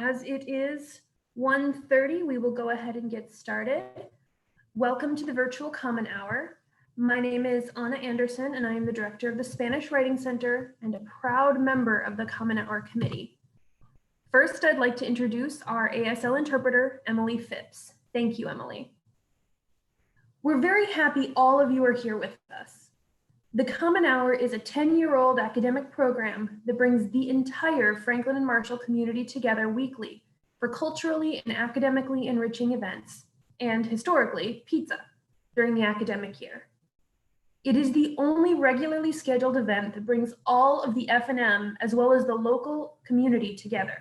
As it is 1:30, we will go ahead and get started. Welcome to the virtual Common Hour. My name is Anna Anderson, and I am the director of the Spanish Writing Center and a proud member of the Common Hour Committee. First, I'd like to introduce our ASL interpreter, Emily Phipps. Thank you, Emily. We're very happy all of you are here with us. The Common Hour is a 10-year-old academic program that brings the entire Franklin and Marshall community together weekly for culturally and academically enriching events, and historically, pizza, during the academic year. It is the only regularly scheduled event that brings all of the F&M as well as the local community together.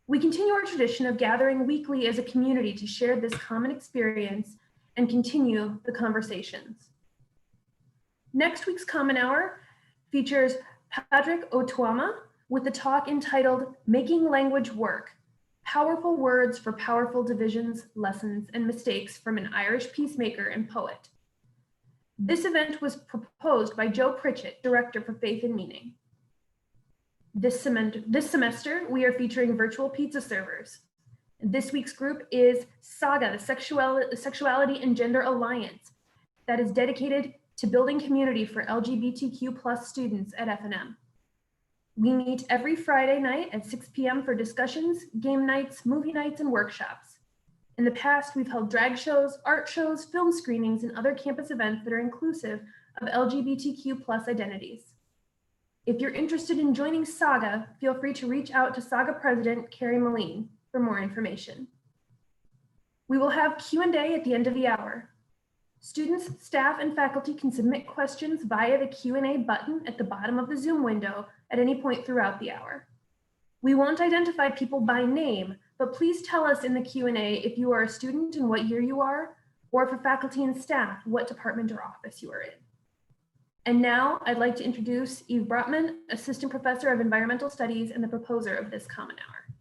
We continue our tradition of gathering weekly as a community to share this common experience and continue the conversations. Next week's Common Hour features Patrick Otuama with the talk entitled Making Language Work, Powerful Words for Powerful Divisions, Lessons, and Mistakes from an Irish Peacemaker and Poet. This event was proposed by Joe Pritchett, Director for Faith and Meaning. This semester, we are featuring virtual pizza servers. This week's group is Saga, the Sexuality and Gender Alliance, that is dedicated to building community for LGBTQ+ students at F&M. We meet every Friday night at 6 p.m. for discussions, game nights, movie nights, and workshops. In the past, we've held drag shows, art shows, film screenings, and other campus events that are inclusive of LGBTQ+ identities. If you're interested in joining Saga, feel free to reach out to Saga President Carrie Moline for more information. We will have Q&A at the end of the hour. Students, staff, and faculty can submit questions via the Q&A button at the bottom of the Zoom window at any point throughout the hour. We won't identify people by name, but please tell us in the Q&A if you are a student and what year you are, or for faculty and staff, what department or office you are in. And now I'd like to introduce Eve Brotman, Assistant Professor of Environmental Studies and the proposer of this Common Hour.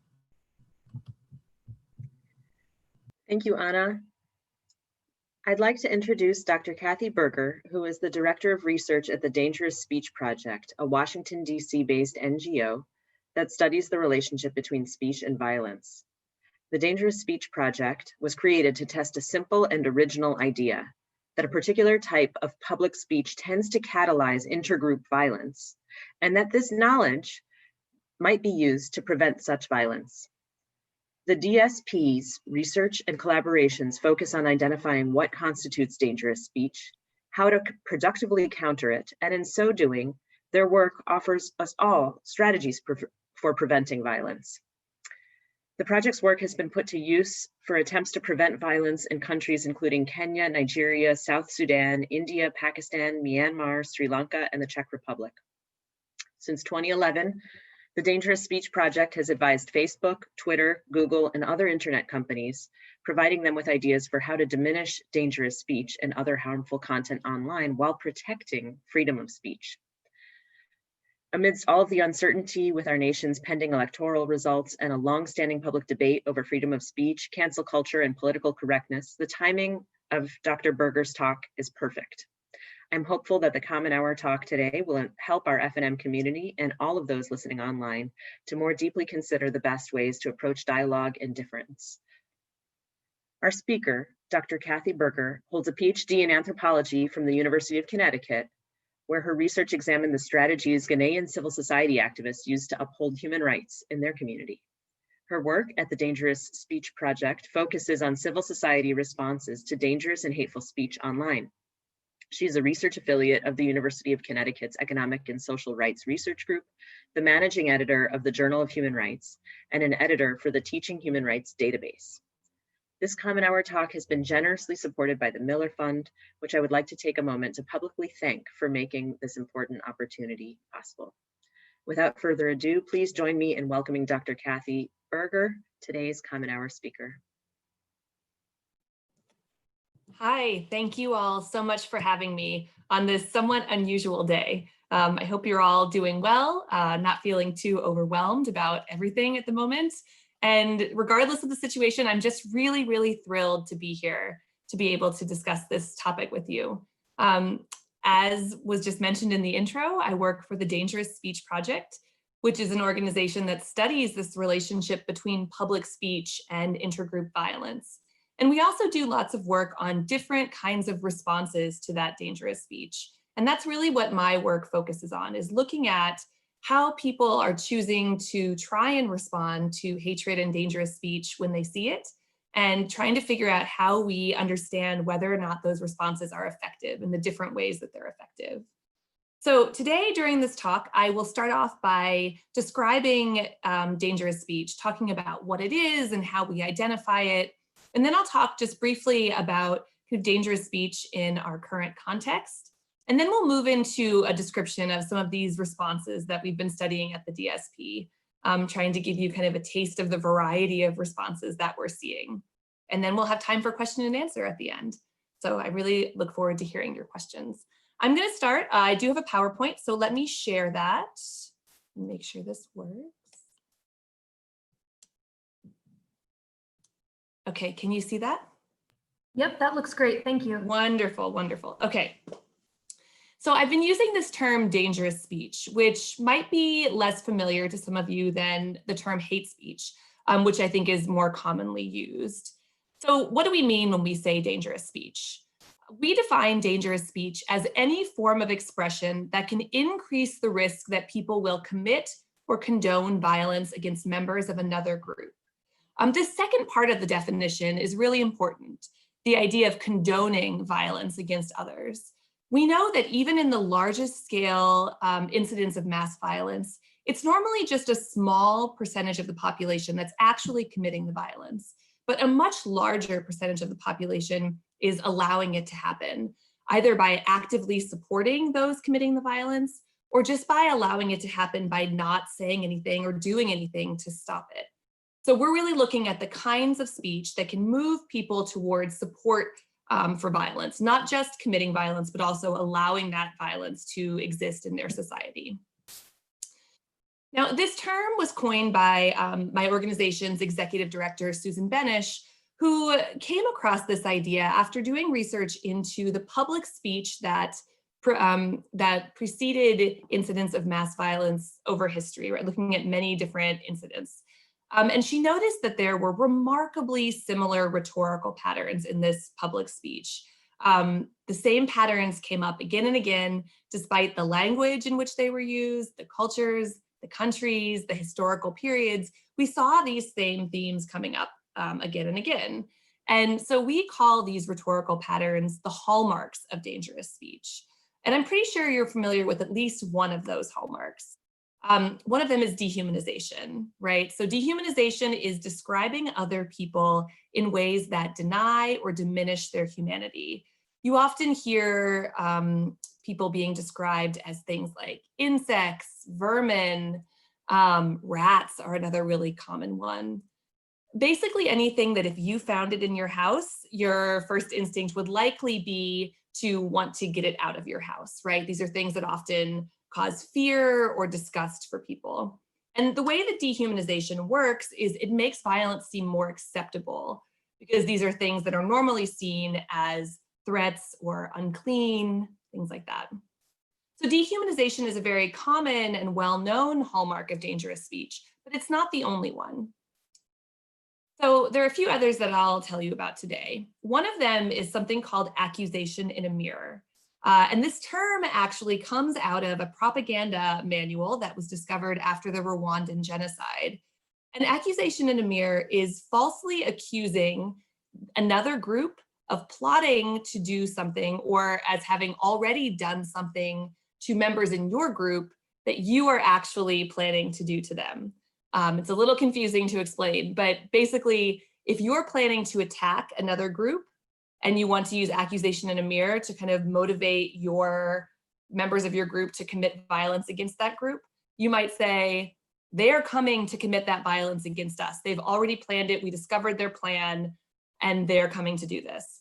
Thank you, Anna. I'd like to introduce Dr. Cathy Buerger, who is the Director of Research at the Dangerous Speech Project, a Washington, D.C.-based NGO that studies the relationship between speech and violence. The Dangerous Speech Project was created to test a simple and original idea, that a particular type of public speech tends to catalyze intergroup violence, and that this knowledge might be used to prevent such violence. The DSP's research and collaborations focus on identifying what constitutes dangerous speech, how to productively counter it, and in so doing, their work offers us all strategies for preventing violence. The project's work has been put to use for attempts to prevent violence in countries including Kenya, Nigeria, South Sudan, India, Pakistan, Myanmar, Sri Lanka, and the Czech Republic. Since 2011, the Dangerous Speech Project has advised Facebook, Twitter, Google, and other internet companies, providing them with ideas for how to diminish dangerous speech and other harmful content online while protecting freedom of speech. Amidst all of the uncertainty with our nation's pending electoral results and a long-standing public debate over freedom of speech, cancel culture, and political correctness, the timing of Dr. Buerger's talk is perfect. I'm hopeful that the Common Hour talk today will help our F&M community and all of those listening online to more deeply consider the best ways to approach dialogue and difference. Our speaker, Dr. Cathy Buerger, holds a PhD in anthropology from the University of Connecticut, where her research examined the strategies Ghanaian civil society activists used to uphold human rights in their community. Her work at the Dangerous Speech Project focuses on civil society responses to dangerous and hateful speech online. She's a research affiliate of the University of Connecticut's Economic and Social Rights Research Group, the managing editor of the Journal of Human Rights, and an editor for the Teaching Human Rights database. This Common Hour talk has been generously supported by the Miller Fund, which I would like to take a moment to publicly thank for making this important opportunity possible. Without further ado, please join me in welcoming Dr. Cathy Buerger, today's Common Hour speaker. Hi, thank you all so much for having me on this somewhat unusual day. I hope you're all doing well, not feeling too overwhelmed about everything at the moment. And regardless of the situation, I'm just really, really thrilled to be here to be able to discuss this topic with you. As was just mentioned in the intro, I work for the Dangerous Speech Project, which is an organization that studies this relationship between public speech and intergroup violence. And we also do lots of work on different kinds of responses to that dangerous speech. And that's really what my work focuses on, is looking at how people are choosing to try and respond to hatred and dangerous speech when they see it, and trying to figure out how we understand whether or not those responses are effective and the different ways that they're effective. So today during this talk, I will start off by describing dangerous speech, talking about what it is and how we identify it. And then I'll talk just briefly about dangerous speech in our current context. And then we'll move into a description of some of these responses that we've been studying at the DSP, trying to give you kind of a taste of the variety of responses that we're seeing. And then we'll have time for question and answer at the end. So I really look forward to hearing your questions. I'm going to start. I do have a PowerPoint, so let me share that and make sure this works. Okay, can you see that? Yep, that looks great. Thank you. Wonderful, wonderful. Okay. So I've been using this term dangerous speech, which might be less familiar to some of you than the term hate speech, which I think is more commonly used. So what do we mean when we say dangerous speech? We define dangerous speech as any form of expression that can increase the risk that people will commit or condone violence against members of another group. This second part of the definition is really important, the idea of condoning violence against others. We know that even in the largest scale incidents of mass violence, it's normally just a small percentage of the population that's actually committing the violence, but a much larger percentage of the population is allowing it to happen, either by actively supporting those committing the violence or just by allowing it to happen by not saying anything or doing anything to stop it. So we're really looking at the kinds of speech that can move people towards support for violence, not just committing violence, but also allowing that violence to exist in their society. Now, this term was coined by my organization's executive director, Susan Benish, who came across this idea after doing research into the public speech that preceded incidents of mass violence over history, right? Looking at many different incidents. And she noticed that there were remarkably similar rhetorical patterns in this public speech. The same patterns came up again and again, despite the language in which they were used, the cultures, the countries, the historical periods. We saw these same themes coming up again and again. And so we call these rhetorical patterns the hallmarks of dangerous speech. And I'm pretty sure you're familiar with at least one of those hallmarks. One of them is dehumanization, right? So dehumanization is describing other people in ways that deny or diminish their humanity. You often hear people being described as things like insects, vermin, rats are another really common one. Basically anything that if you found it in your house, your first instinct would likely be to want to get it out of your house, right? These are things that often cause fear or disgust for people. And the way that dehumanization works is it makes violence seem more acceptable because these are things that are normally seen as threats or unclean, things like that. So dehumanization is a very common and well-known hallmark of dangerous speech, but it's not the only one. So there are a few others that I'll tell you about today. One of them is something called accusation in a mirror. And this term actually comes out of a propaganda manual that was discovered after the Rwandan genocide. An accusation in a mirror is falsely accusing another group of plotting to do something or as having already done something to members in your group that you are actually planning to do to them. It's a little confusing to explain, but basically, if you're planning to attack another group and you want to use accusation in a mirror to kind of motivate your members of your group to commit violence against that group, you might say, they're coming to commit that violence against us. They've already planned it. We discovered their plan and they're coming to do this.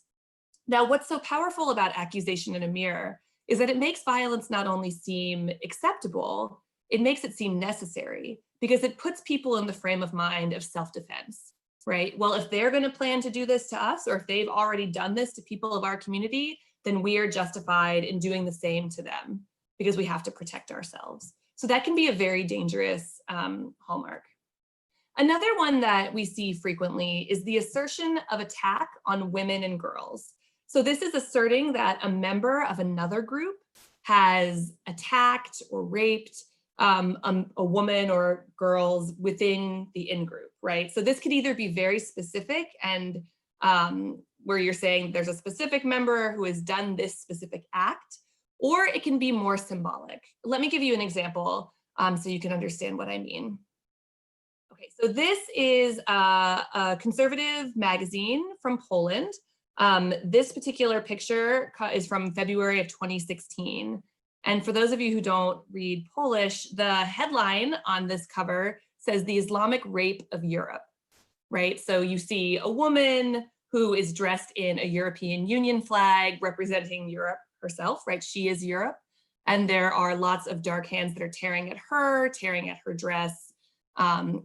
Now, what's so powerful about accusation in a mirror is that it makes violence not only seem acceptable, it makes it seem necessary because it puts people in the frame of mind of self-defense, right? Well, if they're going to plan to do this to us, or if they've already done this to people of our community, then we are justified in doing the same to them because we have to protect ourselves. So that can be a very dangerous hallmark. Another one that we see frequently is the assertion of attack on women and girls. So this is asserting that a member of another group has attacked or raped a woman or girls within the in-group, right? So this could either be very specific and where you're saying there's a specific member who has done this specific act, or it can be more symbolic. Let me give you an example so you can understand what I mean. Okay, so this is a conservative magazine from Poland. This particular picture is from February of 2016. And for those of you who don't read Polish, the headline on this cover says the Islamic rape of Europe, right? So you see a woman who is dressed in a European Union flag representing Europe herself, right? She is Europe. And there are lots of dark hands that are tearing at her dress,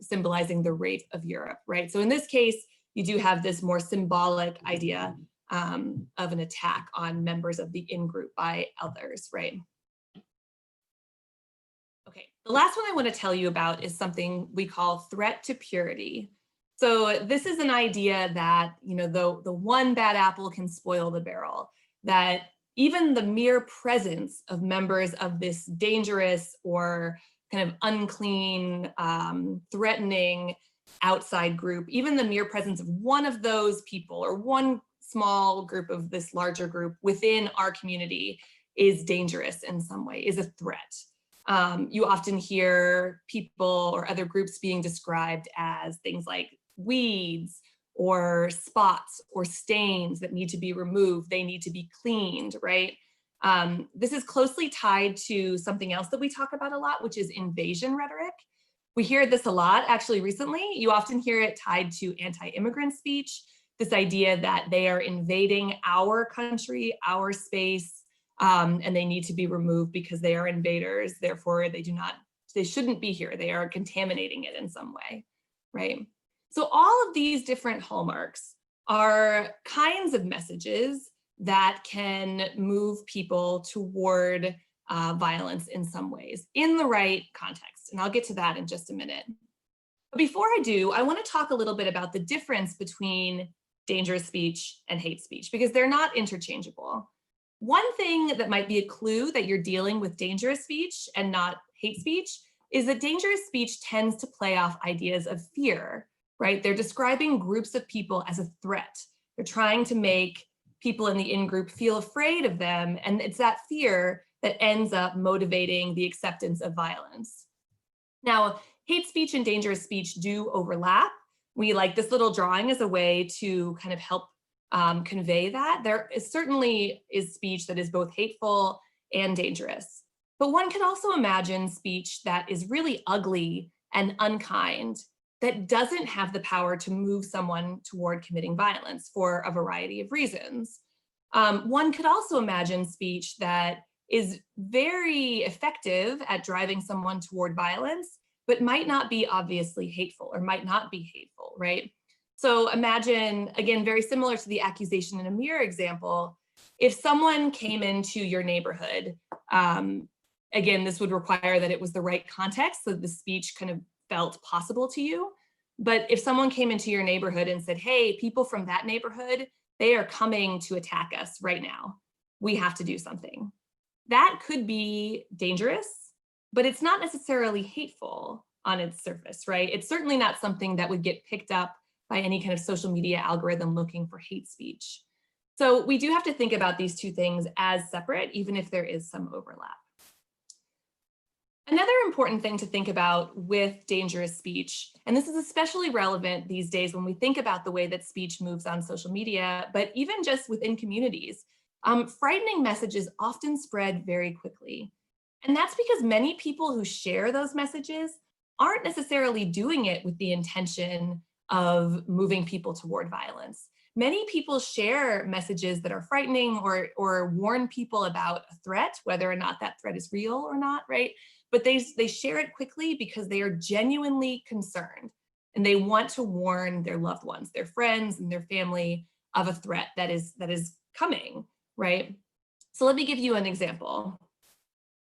symbolizing the rape of Europe, right? So in this case, you do have this more symbolic idea of an attack on members of the in-group by others, right? Okay, the last one I want to tell you about is something we call threat to purity. So this is an idea that, you know, the one bad apple can spoil the barrel, that even the mere presence of members of this dangerous or kind of unclean, threatening outside group, even the mere presence of one of those people or one small group of this larger group within our community is dangerous in some way, is a threat. You often hear people or other groups being described as things like weeds or spots or stains that need to be removed. They need to be cleaned, right? This is closely tied to something else that we talk about a lot, which is invasion rhetoric. We hear this a lot actually recently. You often hear it tied to anti-immigrant speech, this idea that they are invading our country, our space, and they need to be removed because they are invaders. Therefore, they shouldn't be here. They are contaminating it in some way, right? So all of these different hallmarks are kinds of messages that can move people toward violence in some ways, in the right context. And I'll get to that in just a minute. But before I do, I want to talk a little bit about the difference between dangerous speech and hate speech, because they're not interchangeable. One thing that might be a clue that you're dealing with dangerous speech and not hate speech is that dangerous speech tends to play off ideas of fear, right? They're describing groups of people as a threat. They're trying to make people in the in-group feel afraid of them, and it's that fear that ends up motivating the acceptance of violence. Now, hate speech and dangerous speech do overlap. We like this little drawing as a way to kind of help convey that. There certainly is speech that is both hateful and dangerous. But one can also imagine speech that is really ugly and unkind, that doesn't have the power to move someone toward committing violence for a variety of reasons. One could also imagine speech that is very effective at driving someone toward violence, but might not be obviously hateful or might not be hateful, right? So imagine, again, very similar to the accusation in a mirror example, if someone came into your neighborhood, again, this would require that it was the right context, so the speech kind of felt possible to you. But if someone came into your neighborhood and said, hey, people from that neighborhood, they are coming to attack us right now. We have to do something. That could be dangerous, but it's not necessarily hateful on its surface, right? It's certainly not something that would get picked up by any kind of social media algorithm looking for hate speech. So we do have to think about these two things as separate, even if there is some overlap. Another important thing to think about with dangerous speech, and this is especially relevant these days when we think about the way that speech moves on social media, but even just within communities, frightening messages often spread very quickly. And that's because many people who share those messages aren't necessarily doing it with the intention of moving people toward violence. Many people share messages that are frightening or warn people about a threat, whether or not that threat is real or not, right? But they share it quickly because they are genuinely concerned and they want to warn their loved ones, their friends and their family of a threat that is coming, right? So let me give you an example.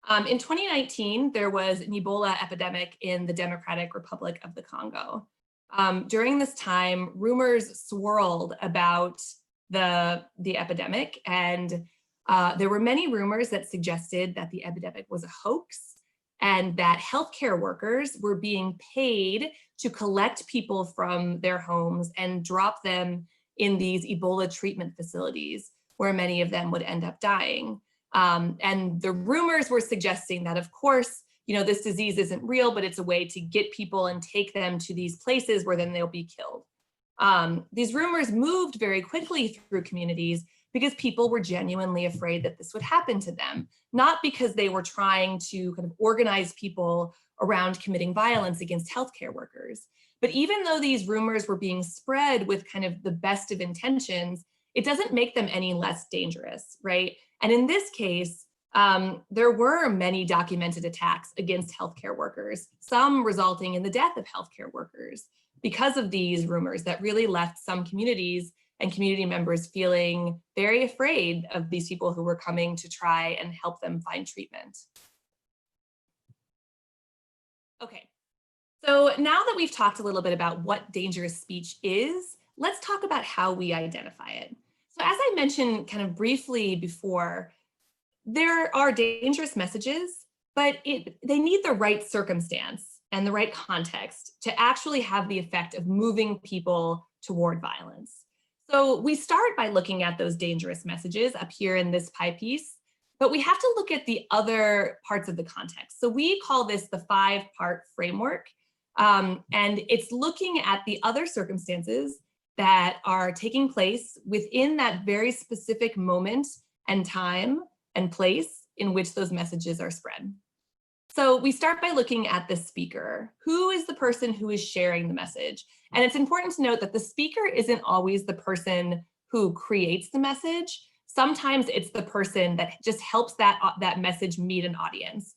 In 2019, there was an Ebola epidemic in the Democratic Republic of the Congo. During this time, rumors swirled about the epidemic, and there were many rumors that suggested that the epidemic was a hoax and that healthcare workers were being paid to collect people from their homes and drop them in these Ebola treatment facilities where many of them would end up dying. And the rumors were suggesting that, of course, this disease isn't real, but it's a way to get people and take them to these places where then they'll be killed. These rumors moved very quickly through communities because people were genuinely afraid that this would happen to them, not because they were trying to kind of organize people around committing violence against healthcare workers. But even though these rumors were being spread with kind of the best of intentions, it doesn't make them any less dangerous, right? And in this case, there were many documented attacks against healthcare workers, some resulting in the death of healthcare workers because of these rumors that really left some communities and community members feeling very afraid of these people who were coming to try and help them find treatment. Okay, so now that we've talked a little bit about what dangerous speech is, let's talk about how we identify it. So as I mentioned kind of briefly before, there are dangerous messages, but they need the right circumstance and the right context to actually have the effect of moving people toward violence. So we start by looking at those dangerous messages up here in this pie piece, but we have to look at the other parts of the context. So we call this the 5-part framework, and it's looking at the other circumstances that are taking place within that very specific moment and time and place in which those messages are spread. So we start by looking at the speaker. Who is the person who is sharing the message? And it's important to note that the speaker isn't always the person who creates the message. Sometimes it's the person that just helps that message meet an audience.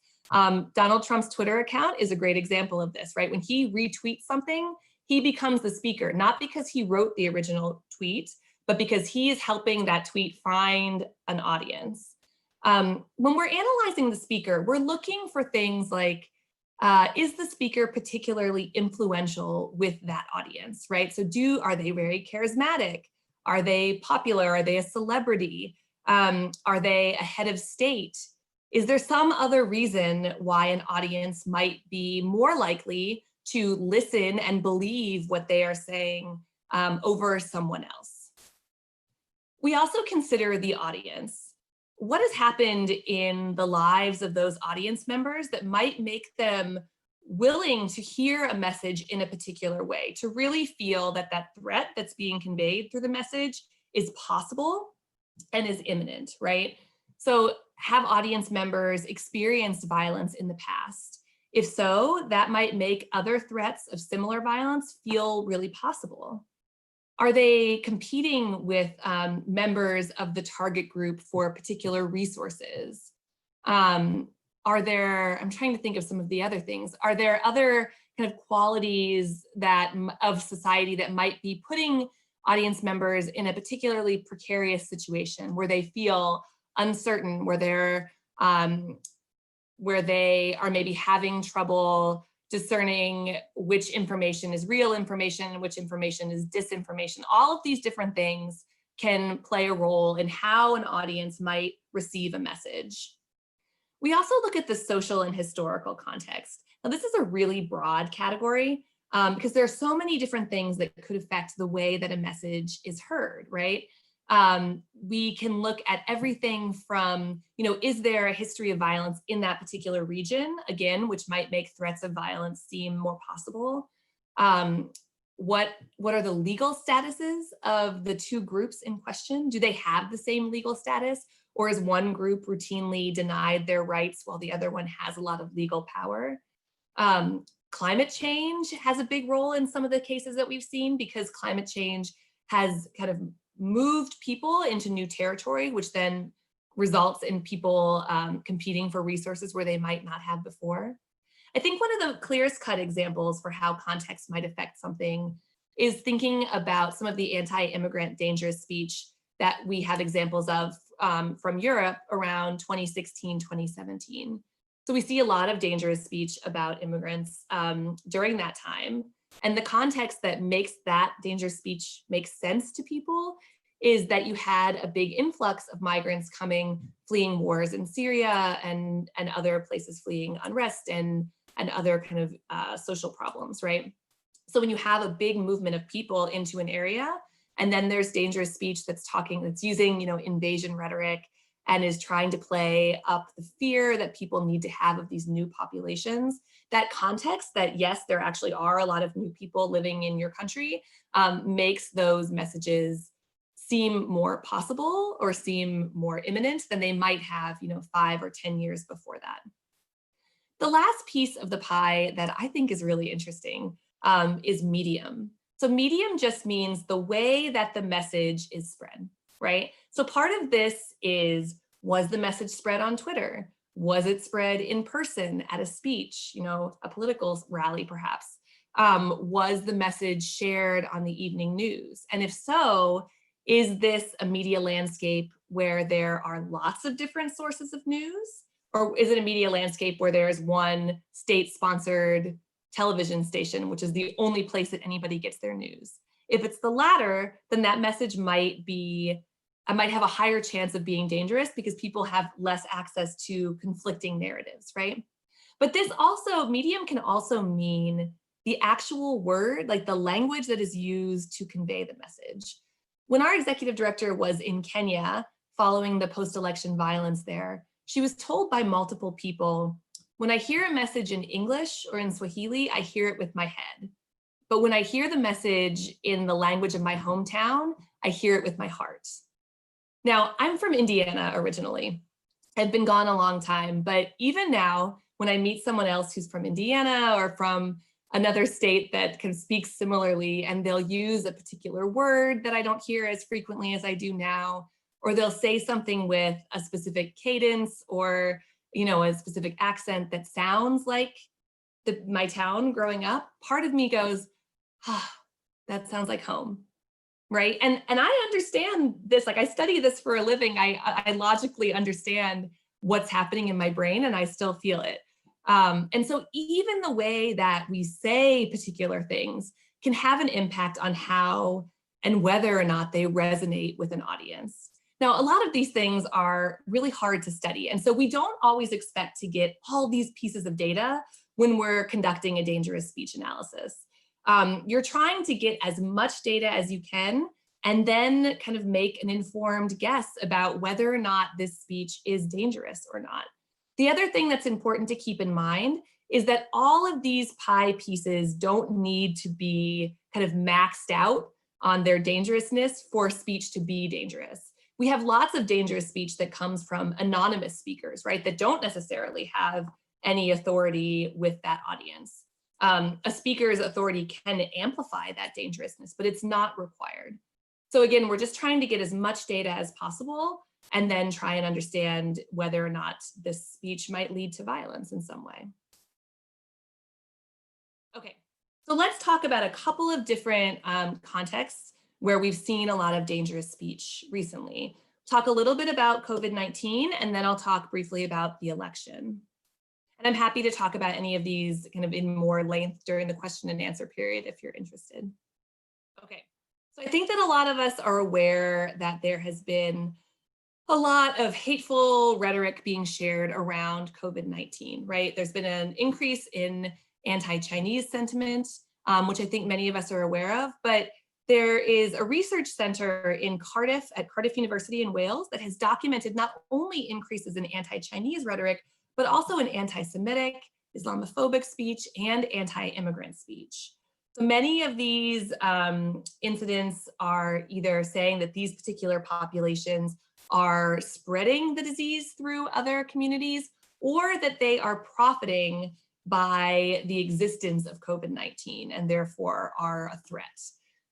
Donald Trump's Twitter account is a great example of this, right? When he retweets something, he becomes the speaker, not because he wrote the original tweet, but because he is helping that tweet find an audience. When we're analyzing the speaker, we're looking for things like, is the speaker particularly influential with that audience, right? So are they very charismatic? Are they popular? Are they a celebrity? Are they a head of state? Is there some other reason why an audience might be more likely to listen and believe what they are saying over someone else? We also consider the audience. What has happened in the lives of those audience members that might make them willing to hear a message in a particular way, to really feel that that threat that's being conveyed through the message is possible and is imminent, right? So have audience members experienced violence in the past? If so, that might make other threats of similar violence feel really possible. Are they competing with members of the target group for particular resources? I'm trying to think of some of the other things. Are there other kind of qualities of society that might be putting audience members in a particularly precarious situation where they feel uncertain, where they are maybe having trouble discerning which information is real information and which information is disinformation? All of these different things can play a role in how an audience might receive a message. We also look at the social and historical context. Now, this is a really broad category because there are so many different things that could affect the way that a message is heard, right? We can look at everything from, is there a history of violence in that particular region, again, which might make threats of violence seem more possible. What are the legal statuses of the two groups in question? Do they have the same legal status, or is one group routinely denied their rights while the other one has a lot of legal power? Climate change has a big role in some of the cases that we've seen because climate change has kind of moved people into new territory, which then results in people competing for resources where they might not have before. I think one of the clearest cut examples for how context might affect something is thinking about some of the anti-immigrant dangerous speech that we have examples of from Europe around 2016, 2017. So we see a lot of dangerous speech about immigrants during that time. And the context that makes that dangerous speech make sense to people is that you had a big influx of migrants coming, fleeing wars in Syria and other places, fleeing unrest and other kind of social problems, right? So when you have a big movement of people into an area, and then there's dangerous speech that's using, invasion rhetoric and is trying to play up the fear that people need to have of these new populations, that context that yes, there actually are a lot of new people living in your country makes those messages seem more possible or seem more imminent than they might have, 5 or 10 years before that. The last piece of the pie that I think is really interesting is medium. So medium just means the way that the message is spread, right? So part of this is, was the message spread on Twitter? Was it spread in person at a speech, a political rally perhaps? Was the message shared on the evening news? And if so, is this a media landscape where there are lots of different sources of news? Or is it a media landscape where there's one state-sponsored television station, which is the only place that anybody gets their news? If it's the latter, then that message might have a higher chance of being dangerous because people have less access to conflicting narratives, right? But medium can also mean the actual word, like the language that is used to convey the message. When our executive director was in Kenya following the post-election violence there, she was told by multiple people, when I hear a message in English or in Swahili, I hear it with my head. But when I hear the message in the language of my hometown, I hear it with my heart. Now, I'm from Indiana originally. I've been gone a long time, but even now, when I meet someone else who's from Indiana or from another state that can speak similarly, and they'll use a particular word that I don't hear as frequently as I do now, or they'll say something with a specific cadence or a specific accent that sounds like my town growing up, part of me goes, that sounds like home, right? And I understand this, like I study this for a living. I logically understand what's happening in my brain and I still feel it. And so even the way that we say particular things can have an impact on how and whether or not they resonate with an audience. Now, a lot of these things are really hard to study. And so we don't always expect to get all these pieces of data when we're conducting a dangerous speech analysis. You're trying to get as much data as you can and then kind of make an informed guess about whether or not this speech is dangerous or not. The other thing that's important to keep in mind is that all of these pie pieces don't need to be kind of maxed out on their dangerousness for speech to be dangerous. We have lots of dangerous speech that comes from anonymous speakers, right? That don't necessarily have any authority with that audience. A speaker's authority can amplify that dangerousness, but it's not required. So again, we're just trying to get as much data as possible and then try and understand whether or not this speech might lead to violence in some way. Okay, so let's talk about a couple of different contexts where we've seen a lot of dangerous speech recently. Talk a little bit about COVID-19, and then I'll talk briefly about the election. And I'm happy to talk about any of these kind of in more length during the question and answer period if you're interested. Okay, so I think that a lot of us are aware that there has been a lot of hateful rhetoric being shared around COVID-19, right? There's been an increase in anti-Chinese sentiment, which I think many of us are aware of, but there is a research center in Cardiff at Cardiff University in Wales that has documented not only increases in anti-Chinese rhetoric, but also in anti-Semitic, Islamophobic speech, and anti-immigrant speech. So many of these incidents are either saying that these particular populations are spreading the disease through other communities, or that they are profiting by the existence of COVID-19 and therefore are a threat.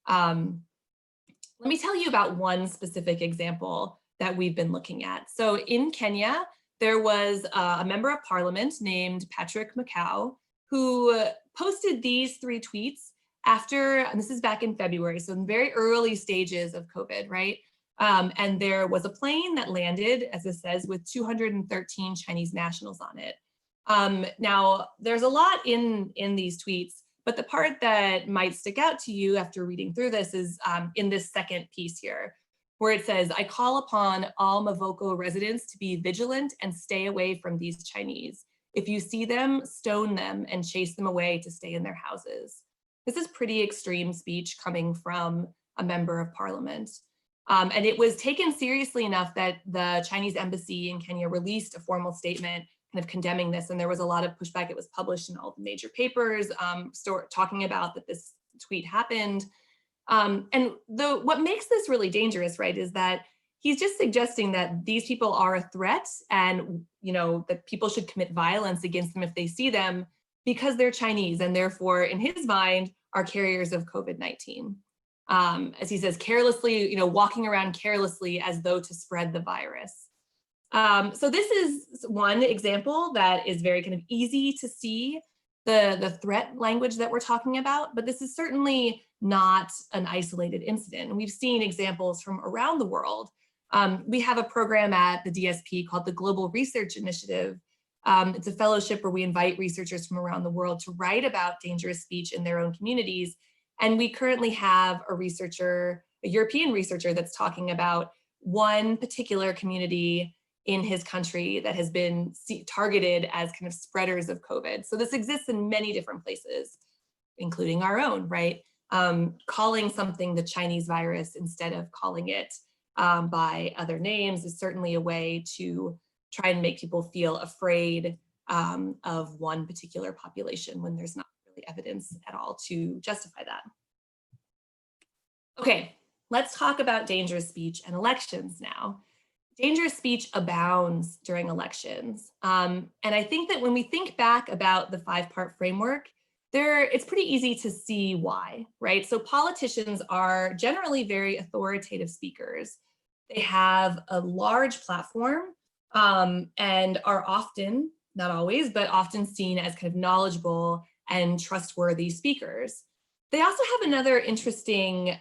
Let me tell you about one specific example that we've been looking at. So in Kenya, there was a member of parliament named Patrick Macau who posted these 3 tweets after, and this is back in February, so in very early stages of COVID, right? And there was a plane that landed, as it says, with 213 Chinese nationals on it. Now, there's a lot in these tweets, but the part that might stick out to you after reading through this is in this second piece here, where it says, I call upon all Mavoko residents to be vigilant and stay away from these Chinese. If you see them, stone them and chase them away to stay in their houses. This is pretty extreme speech coming from a member of parliament. And it was taken seriously enough that the Chinese embassy in Kenya released a formal statement kind of condemning this. And there was a lot of pushback. It was published in all the major papers talking about that this tweet happened. And what makes this really dangerous, right, is that he's just suggesting that these people are a threat and, that people should commit violence against them if they see them because they're Chinese and therefore, in his mind, are carriers of COVID-19. As he says, carelessly, walking around carelessly as though to spread the virus. So this is one example that is very kind of easy to see the threat language that we're talking about, but this is certainly not an isolated incident. And we've seen examples from around the world. We have a program at the DSP called the Global Research Initiative. It's a fellowship where we invite researchers from around the world to write about dangerous speech in their own communities. And we currently have a European researcher that's talking about one particular community in his country that has been targeted as kind of spreaders of COVID. So this exists in many different places, including our own, right? Calling something the Chinese virus instead of calling it by other names is certainly a way to try and make people feel afraid of one particular population when there's not really evidence at all to justify that. Okay, let's talk about dangerous speech and elections now. Dangerous speech abounds during elections. And I think that when we think back about the 5-part framework, it's pretty easy to see why, right? So politicians are generally very authoritative speakers. They have a large platform and are often, not always, but often seen as kind of knowledgeable and trustworthy speakers. They also have another interesting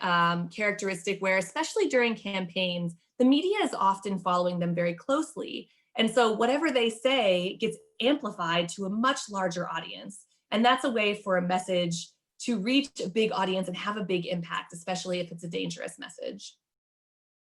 characteristic where, especially during campaigns, the media is often following them very closely. And so whatever they say gets amplified to a much larger audience. And that's a way for a message to reach a big audience and have a big impact, especially if it's a dangerous message.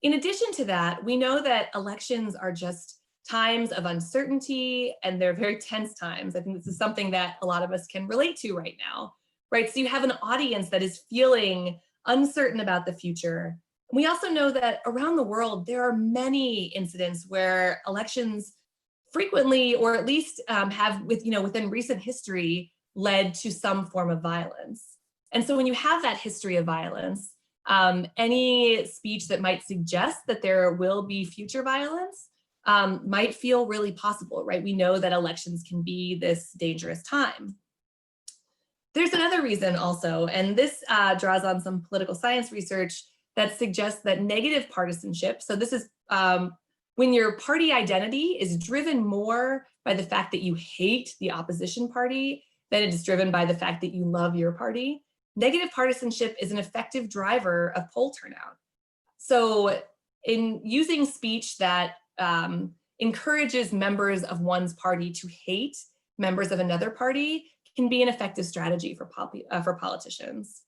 In addition to that, we know that elections are just times of uncertainty and they're very tense times. I think this is something that a lot of us can relate to right now, right? So you have an audience that is feeling uncertain about the future. We also know that around the world, there are many incidents where elections frequently, or at least have within recent history, led to some form of violence. And so when you have that history of violence, any speech that might suggest that there will be future violence might feel really possible, right? We know that elections can be this dangerous time. There's another reason also, and this draws on some political science research that suggests that negative partisanship, so this is when your party identity is driven more by the fact that you hate the opposition party than it is driven by the fact that you love your party. Negative partisanship is an effective driver of poll turnout. So in using speech that encourages members of one's party to hate members of another party can be an effective strategy for politicians.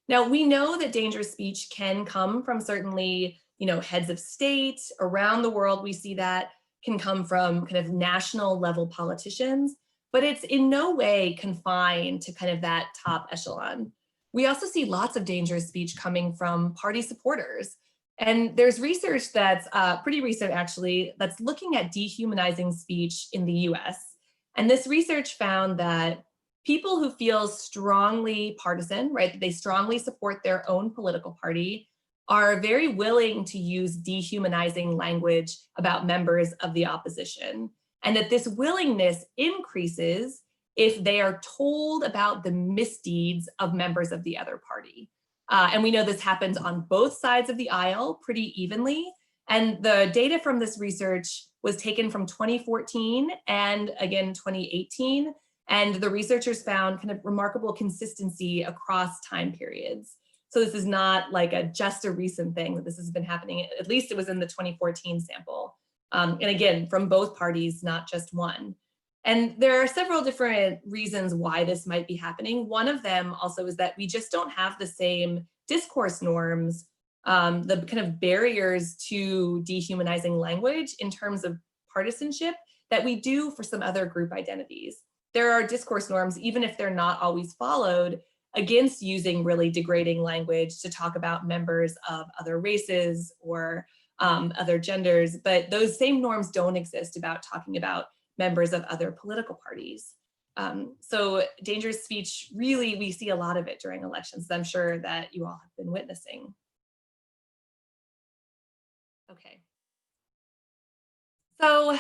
Now, we know that dangerous speech can come from certainly, heads of state around the world. We see that can come from kind of national level politicians, but it's in no way confined to kind of that top echelon. We also see lots of dangerous speech coming from party supporters. And there's research that's pretty recent, actually, that's looking at dehumanizing speech in the US. And this research found that people who feel strongly partisan, right, they strongly support their own political party, are very willing to use dehumanizing language about members of the opposition. And that this willingness increases if they are told about the misdeeds of members of the other party. And we know this happens on both sides of the aisle pretty evenly. And the data from this research was taken from 2014 and again 2018. And the researchers found kind of remarkable consistency across time periods. So this is not like just a recent thing that this has been happening. At least it was in the 2014 sample. And again, from both parties, not just one. And there are several different reasons why this might be happening. One of them also is that we just don't have the same discourse norms, the kind of barriers to dehumanizing language in terms of partisanship that we do for some other group identities. There are discourse norms, even if they're not always followed, against using really degrading language to talk about members of other races or other genders, but those same norms don't exist about talking about members of other political parties. So dangerous speech, really, we see a lot of it during elections. I'm sure that you all have been witnessing. Okay. So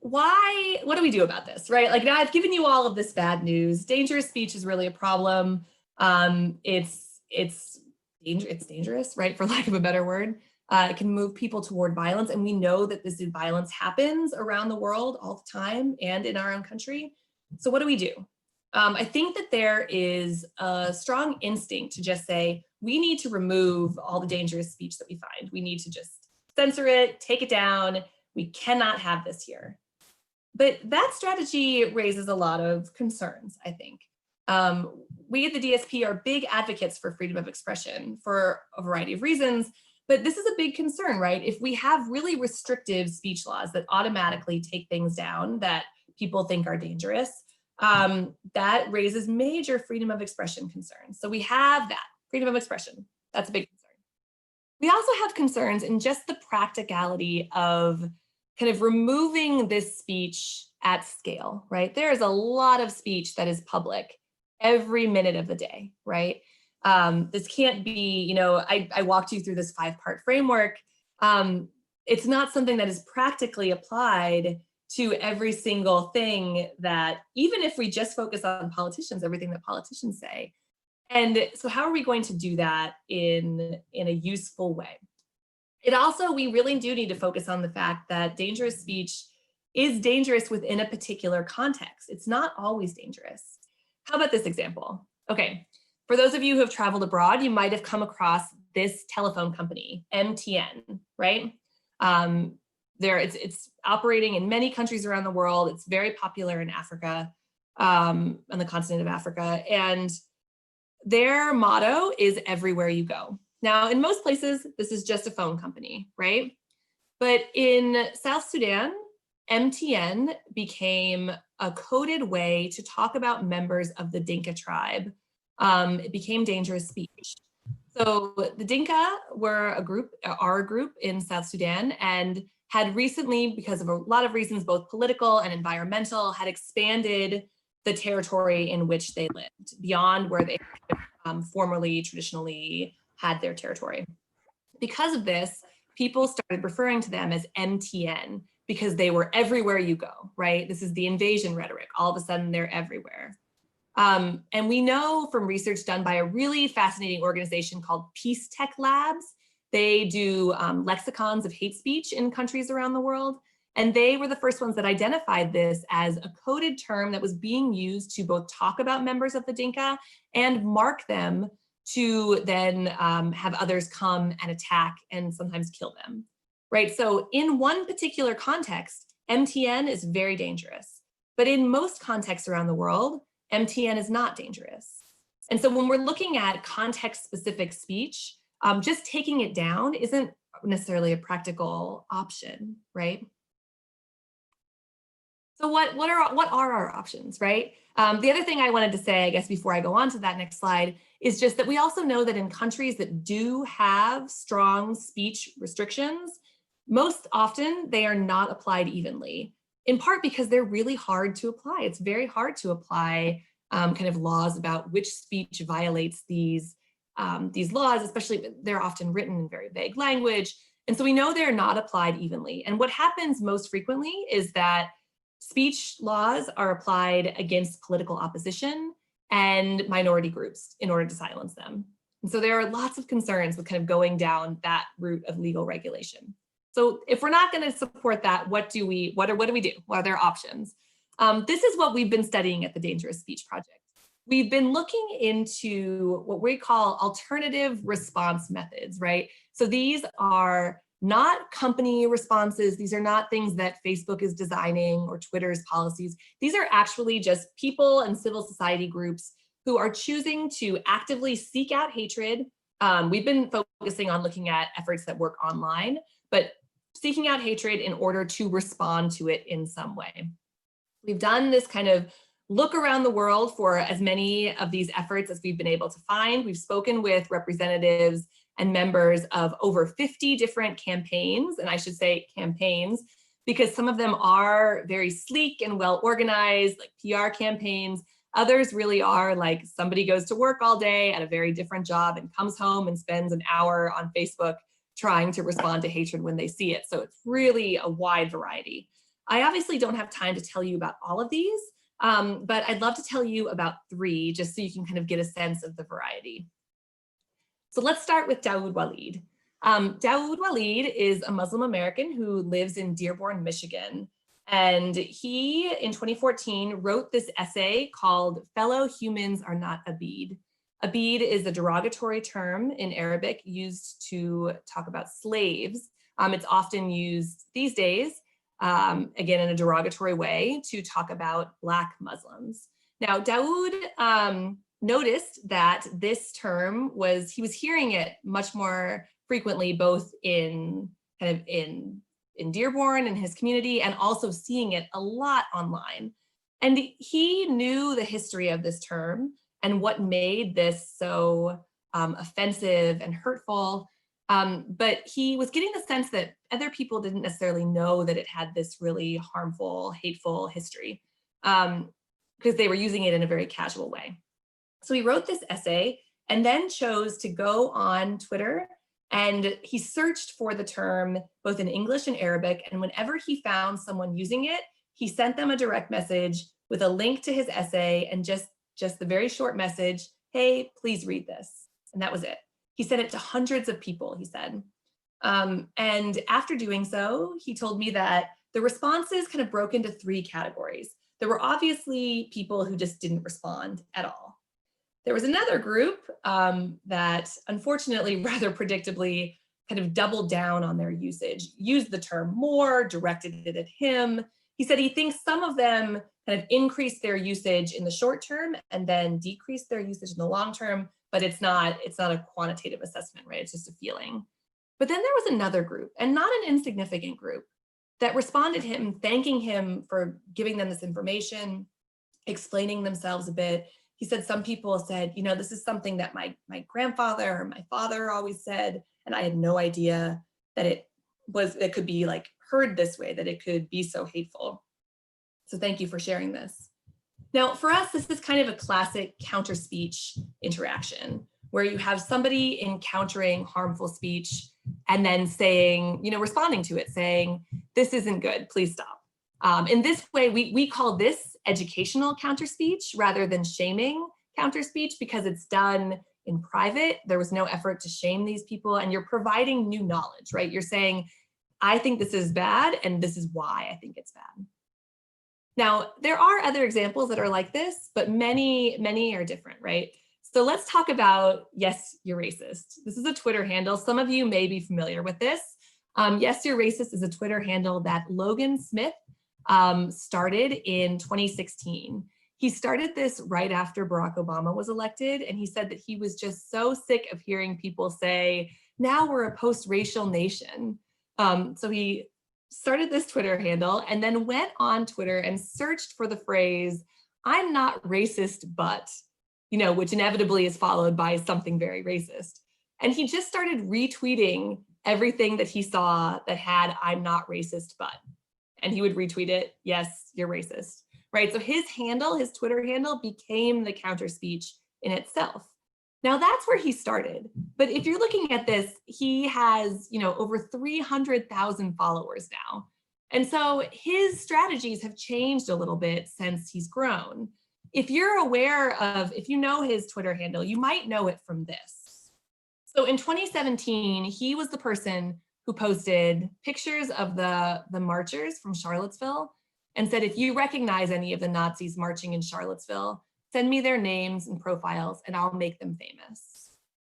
what do we do about this, right? Like, now I've given you all of this bad news. Dangerous speech is really a problem. It's dangerous, right? For lack of a better word. It can move people toward violence. And we know that this violence happens around the world all the time and in our own country. So what do we do? I think that there is a strong instinct to just say, we need to remove all the dangerous speech that we find. We need to just censor it, take it down. We cannot have this here. But that strategy raises a lot of concerns, I think. We at the DSP are big advocates for freedom of expression for a variety of reasons, but this is a big concern, right? If we have really restrictive speech laws that automatically take things down that people think are dangerous, that raises major freedom of expression concerns. So we have that, freedom of expression. That's a big concern. We also have concerns in just the practicality of kind of removing this speech at scale, right? There is a lot of speech that is public every minute of the day, right? This can't be, I walked you through this 5-part framework. It's not something that is practically applied to every single thing that, even if we just focus on politicians, everything that politicians say. And so how are we going to do that in a useful way? It also, we really do need to focus on the fact that dangerous speech is dangerous within a particular context. It's not always dangerous. How about this example? Okay, for those of you who have traveled abroad, you might have come across this telephone company, MTN, right? It's operating in many countries around the world. It's very popular in Africa, on the continent of Africa. And their motto is everywhere you go. Now, in most places, this is just a phone company, right? But in South Sudan, MTN became a coded way to talk about members of the Dinka tribe. It became dangerous speech. So the Dinka were a group in South Sudan, and had recently, because of a lot of reasons, both political and environmental, had expanded the territory in which they lived beyond where they formerly traditionally had their territory. Because of this, people started referring to them as MTN because they were everywhere you go, right? This is the invasion rhetoric. All of a sudden, they're everywhere. And we know from research done by a really fascinating organization called Peace Tech Labs. They do lexicons of hate speech in countries around the world. And they were the first ones that identified this as a coded term that was being used to both talk about members of the Dinka and mark them to then have others come and attack and sometimes kill them, right? So in one particular context, MTN is very dangerous. But in most contexts around the world, MTN is not dangerous. And so when we're looking at context-specific speech, just taking it down isn't necessarily a practical option, right? So what are our options, right? The other thing I wanted to say, I guess, before I go on to that next slide, is just that we also know that in countries that do have strong speech restrictions, most often they are not applied evenly, in part because they're really hard to apply. It's very hard to apply kind of laws about which speech violates these laws, especially they're often written in very vague language. And so we know they're not applied evenly. And what happens most frequently is that speech laws are applied against political opposition and minority groups in order to silence them. And so there are lots of concerns with kind of going down that route of legal regulation. So if we're not going to support that, what do we do? What are their options? This is what we've been studying at the Dangerous Speech Project. We've been looking into what we call alternative response methods, right? So these are not company responses. These are not things that Facebook is designing or Twitter's policies. These are actually just people and civil society groups who are choosing to actively seek out hatred. We've been focusing on looking at efforts that work online, but seeking out hatred in order to respond to it in some way. We've done this kind of look around the world for as many of these efforts as we've been able to find. We've spoken with representatives and members of over 50 different campaigns, and I should say campaigns, because some of them are very sleek and well organized, like PR campaigns. Others really are like somebody goes to work all day at a very different job and comes home and spends an hour on Facebook trying to respond to hatred when they see it. So it's really a wide variety. I obviously don't have time to tell you about all of these, but I'd love to tell you about 3 just so you can kind of get a sense of the variety. So let's start with Dawood Walid. Dawood Walid is a Muslim American who lives in Dearborn, Michigan. And he, in 2014, wrote this essay called "Fellow Humans Are Not Abid." Abid is a derogatory term in Arabic used to talk about slaves. It's often used these days, again, in a derogatory way, to talk about Black Muslims. Now, Dawood noticed that this term he was hearing it much more frequently, both in Dearborn and his community, and also seeing it a lot online. And he knew the history of this term and what made this so offensive and hurtful. But he was getting the sense that other people didn't necessarily know that it had this really harmful, hateful history, because they were using it in a very casual way. So he wrote this essay and then chose to go on Twitter, and he searched for the term both in English and Arabic. And whenever he found someone using it, he sent them a direct message with a link to his essay and just the very short message, "Hey, please read this." And that was it. He sent it to hundreds of people, he said. And after doing so, he told me that the responses kind of broke into 3 categories. There were obviously people who just didn't respond at all. There was another group that unfortunately, rather predictably, kind of doubled down on their usage, used the term more, directed it at him. He said he thinks some of them kind of increased their usage in the short term and then decreased their usage in the long term, but it's not a quantitative assessment, right? It's just a feeling. But then there was another group, and not an insignificant group, that responded to him, thanking him for giving them this information, explaining themselves a bit. He said some people said, this is something that my grandfather or my father always said, and I had no idea that it could be like heard this way, that it could be so hateful. So thank you for sharing this. Now, for us, this is kind of a classic counter-speech interaction where you have somebody encountering harmful speech and then saying, responding to it, saying, "This isn't good, please stop." In this way, we call this educational counter-speech rather than shaming counter-speech, because it's done in private. There was no effort to shame these people, and you're providing new knowledge, right? You're saying, "I think this is bad, and this is why I think it's bad." Now, there are other examples that are like this, but many, many are different, right? So let's talk about "Yes, You're Racist." This is a Twitter handle. Some of you may be familiar with this. "Yes, You're Racist" is a Twitter handle that Logan Smith started in 2016. He started this right after Barack Obama was elected, and he said that he was just so sick of hearing people say, "Now we're a post-racial nation." So he started this Twitter handle and then went on Twitter and searched for the phrase, "I'm not racist, but," which inevitably is followed by something very racist. And he just started retweeting everything that he saw that had "I'm not racist, but," and he would retweet it, "Yes, you're racist," right? So his Twitter handle became the counter speech in itself. Now that's where he started. But if you're looking at this, he has, over 300,000 followers now. And so his strategies have changed a little bit since he's grown. If you know his Twitter handle, you might know it from this. So in 2017, he was the person who posted pictures of the marchers from Charlottesville and said, "If you recognize any of the Nazis marching in Charlottesville, send me their names and profiles and I'll make them famous."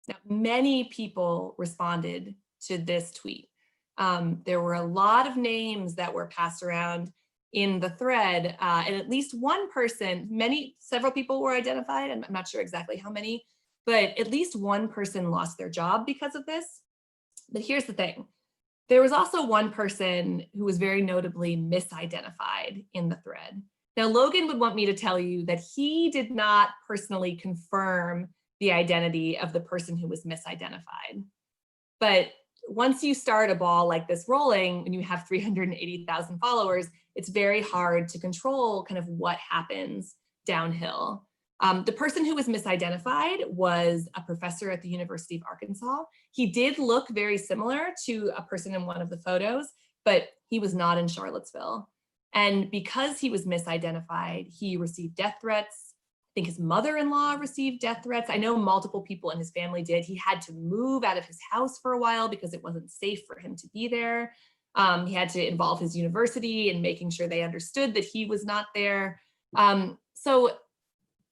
Now, many people responded to this tweet. There were a lot of names that were passed around in the thread, and at least one person, several people were identified, and I'm not sure exactly how many, but at least one person lost their job because of this. But here's the thing. There was also one person who was very notably misidentified in the thread. Now, Logan would want me to tell you that he did not personally confirm the identity of the person who was misidentified. But once you start a ball like this rolling and you have 380,000 followers, it's very hard to control kind of what happens downhill. The person who was misidentified was a professor at the University of Arkansas. He did look very similar to a person in one of the photos, but he was not in Charlottesville. And because he was misidentified, he received death threats. I think his mother-in-law received death threats. I know multiple people in his family did. He had to move out of his house for a while because it wasn't safe for him to be there. He had to involve his university in making sure they understood that he was not there. So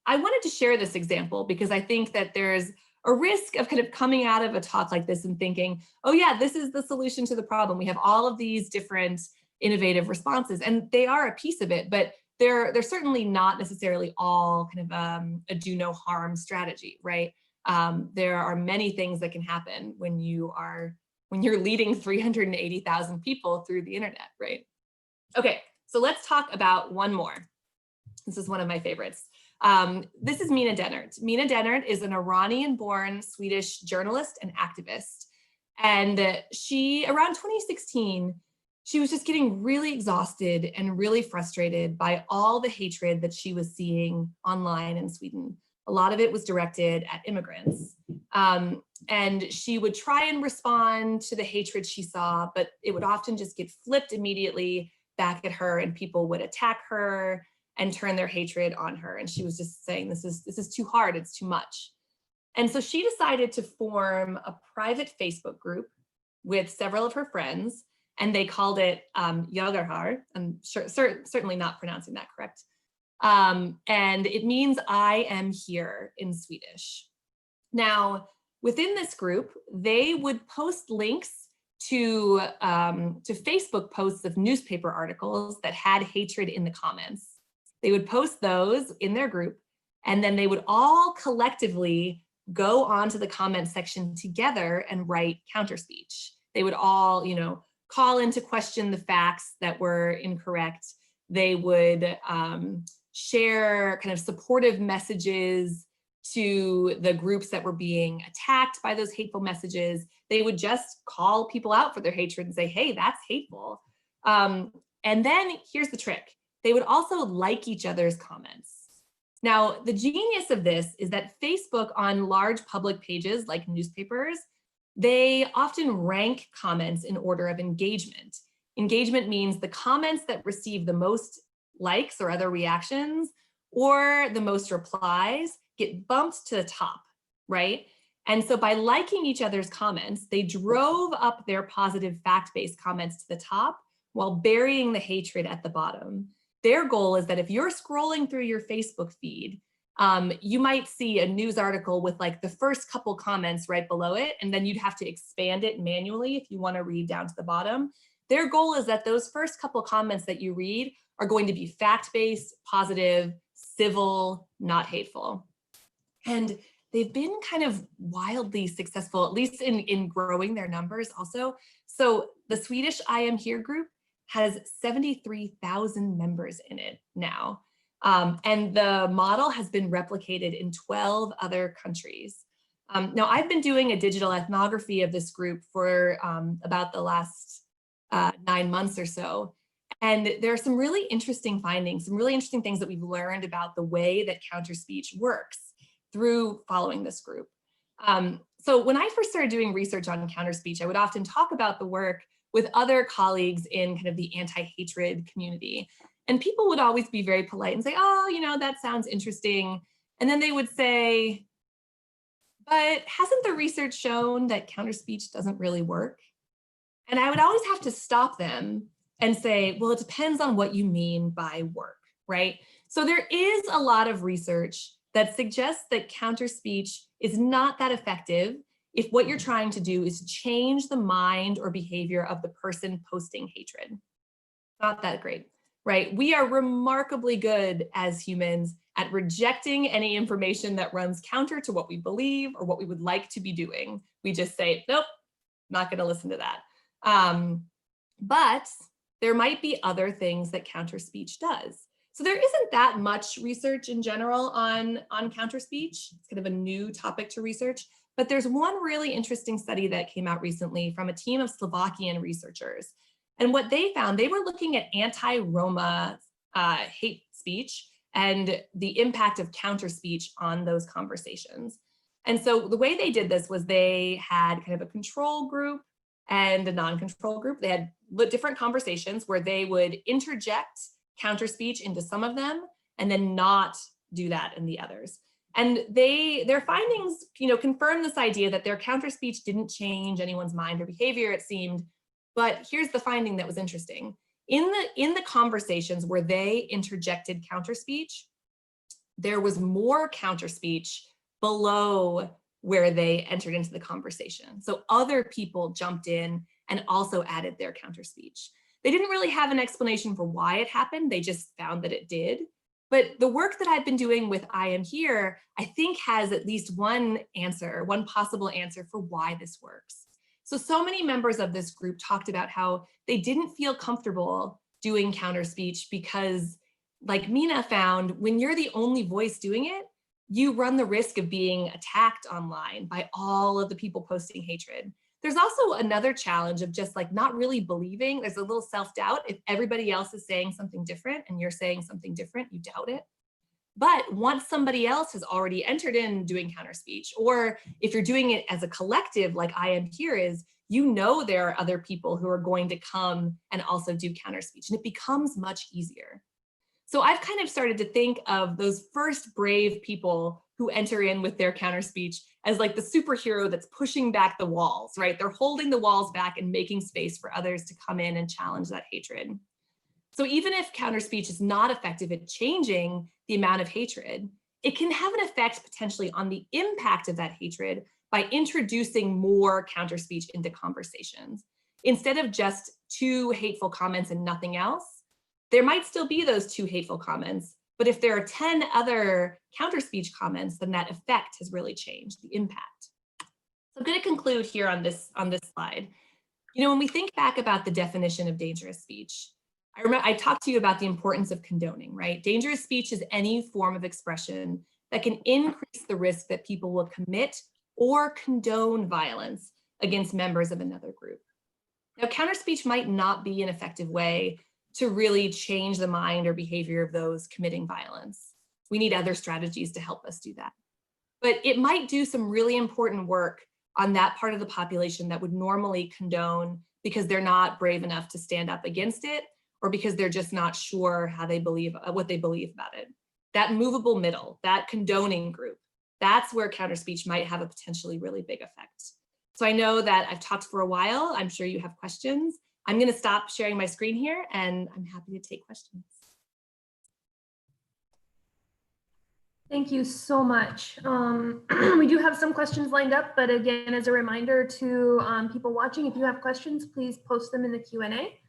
I wanted to share this example because I think that there's a risk of kind of coming out of a talk like this and thinking, oh yeah, this is the solution to the problem. We have all of these different innovative responses, and they are a piece of it, but they're certainly not necessarily all kind of a do no harm strategy, right? There are many things that can happen when you're leading 380,000 people through the internet, right? Okay, so let's talk about one more. This is one of my favorites. This is Mina Dennert. Mina Dennert is an Iranian-born Swedish journalist and activist. And she, around 2016, she was just getting really exhausted and really frustrated by all the hatred that she was seeing online in Sweden. A lot of it was directed at immigrants. And she would try and respond to the hatred she saw, but it would often just get flipped immediately back at her, and people would attack her and turn their hatred on her. And she was just saying, this is too hard, it's too much. And so she decided to form a private Facebook group with several of her friends, and they called it Jagarhar. I'm certainly not pronouncing that correct. And it means I am here in Swedish. Now, within this group, they would post links to Facebook posts of newspaper articles that had hatred in the comments. They would post those in their group, and then they would all collectively go onto the comment section together and write counterspeech. They would all, call in to question the facts that were incorrect. They would share kind of supportive messages to the groups that were being attacked by those hateful messages. They would just call people out for their hatred and say, hey, that's hateful. And then here's the trick. They would also like each other's comments. Now, the genius of this is that Facebook, on large public pages like newspapers, they often rank comments in order of engagement. Engagement means the comments that receive the most likes or other reactions or the most replies get bumped to the top, right? And so by liking each other's comments, they drove up their positive fact-based comments to the top while burying the hatred at the bottom. Their goal is that if you're scrolling through your Facebook feed, you might see a news article with like the first couple comments right below it, and then you'd have to expand it manually if you want to read down to the bottom. Their goal is that those first couple comments that you read are going to be fact-based, positive, civil, not hateful. And they've been kind of wildly successful, at least in growing their numbers also. So the Swedish I Am Here group has 73,000 members in it now. And the model has been replicated in 12 other countries. Now, I've been doing a digital ethnography of this group for about the last 9 months or so. And there are some really interesting findings, some really interesting things that we've learned about the way that counterspeech works through following this group. So when I first started doing research on counterspeech, I would often talk about the work with other colleagues in kind of the anti-hatred community. And people would always be very polite and say, oh, that sounds interesting. And then they would say, but hasn't the research shown that counterspeech doesn't really work? And I would always have to stop them and say, well, it depends on what you mean by work, right? So there is a lot of research that suggests that counterspeech is not that effective if what you're trying to do is change the mind or behavior of the person posting hatred. Not that great, right? We are remarkably good as humans at rejecting any information that runs counter to what we believe or what we would like to be doing. We just say, nope, not going to listen to that. But there might be other things that counterspeech does. So there isn't that much research in general on counterspeech. It's kind of a new topic to research, but there's one really interesting study that came out recently from a team of Slovakian researchers. And what they found, they were looking at anti-Roma hate speech and the impact of counterspeech on those conversations. And so the way they did this was they had kind of a control group and a non-control group. They had different conversations where they would interject counterspeech into some of them and then not do that in the others. And their findings, confirm this idea that their counterspeech didn't change anyone's mind or behavior, it seemed. But here's the finding that was interesting. In the conversations where they interjected counterspeech, there was more counterspeech below where they entered into the conversation. So other people jumped in and also added their counterspeech. They didn't really have an explanation for why it happened. They just found that it did. But the work that I've been doing with I Am Here, I think has at least one possible answer for why this works. So many members of this group talked about how they didn't feel comfortable doing counterspeech because, like Mina found, when you're the only voice doing it, you run the risk of being attacked online by all of the people posting hatred. There's also another challenge of just like not really believing. There's a little self-doubt. If everybody else is saying something different and you're saying something different, you doubt it. But once somebody else has already entered in doing counterspeech, or if you're doing it as a collective like I Am Here is, there are other people who are going to come and also do counterspeech, and it becomes much easier. So I've kind of started to think of those first brave people who enter in with their counterspeech as like the superhero that's pushing back the walls, right? They're holding the walls back and making space for others to come in and challenge that hatred. So even if counterspeech is not effective at changing the amount of hatred, it can have an effect potentially on the impact of that hatred by introducing more counterspeech into conversations. Instead of just 2 hateful comments and nothing else, there might still be those 2 hateful comments, but if there are 10 other counterspeech comments, then that effect has really changed the impact. So I'm going to conclude here on this slide. When we think back about the definition of dangerous speech, I talked to you about the importance of condoning, right? Dangerous speech is any form of expression that can increase the risk that people will commit or condone violence against members of another group. Now, counterspeech might not be an effective way to really change the mind or behavior of those committing violence. We need other strategies to help us do that. But it might do some really important work on that part of the population that would normally condone because they're not brave enough to stand up against it, or because they're just not sure how they believe, what they believe about it. That movable middle, that condoning group, that's where counterspeech might have a potentially really big effect. So I know that I've talked for a while. I'm sure you have questions. I'm going to stop sharing my screen here, and I'm happy to take questions. Thank you so much. We do have some questions lined up, but again, as a reminder to people watching, if you have questions, please post them in the Q&A.